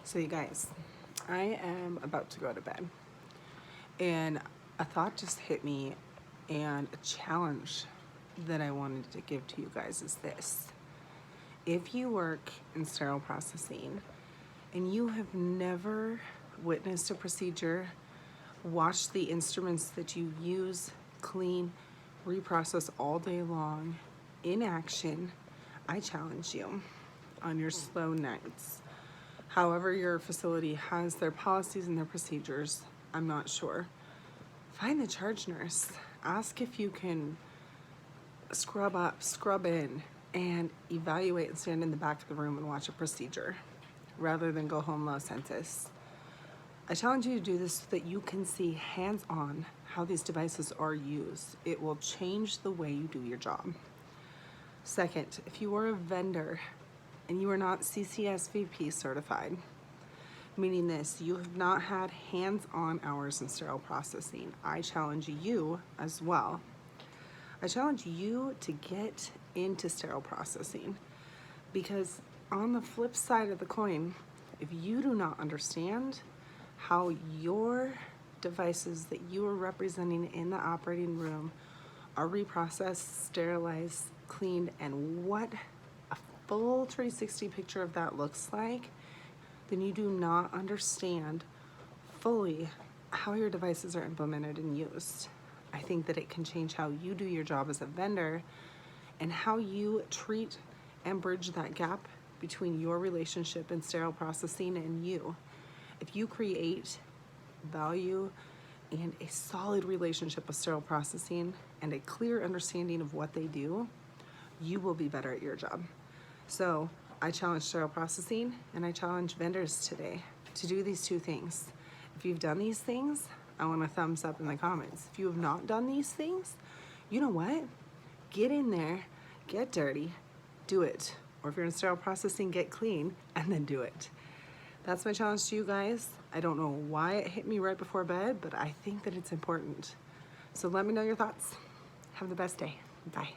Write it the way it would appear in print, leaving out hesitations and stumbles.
So you guys, I am about to go to bed and a thought just hit me, and a challenge that I wanted to give to you guys is this. If you work in sterile processing and you have never witnessed a procedure, watched the instruments that you use, clean, reprocess all day long in action, I challenge you on your slow nights. However your facility has their policies and their procedures, I'm not sure. Find the charge nurse. Ask if you can scrub up, scrub in, and evaluate and stand in the back of the room and watch a procedure rather than go home low census. I challenge you to do this so that you can see hands-on how these devices are used. It will change the way you do your job. Second, if you are a vendor and you are not CCSVP certified, meaning this, you have not had hands-on hours in sterile processing, I challenge you as well. I challenge you to get into sterile processing, because on the flip side of the coin, if you do not understand how your devices that you are representing in the operating room are reprocessed, sterilized, cleaned, and what a full 360 picture of that looks like, then you do not understand fully how your devices are implemented and used. I think that it can change how you do your job as a vendor and how you treat and bridge that gap between your relationship in sterile processing and you. If you create value and a solid relationship with sterile processing and a clear understanding of what they do, you will be better at your job. So I challenge sterile processing and I challenge vendors today to do these two things. If you've done these things, I want a thumbs up in the comments. If you have not done these things, you know what? Get in there, get dirty, do it. Or if you're in sterile processing, get clean and then do it. That's my challenge to you guys. I don't know why it hit me right before bed, but I think that it's important. So let me know your thoughts. Have the best day. Bye.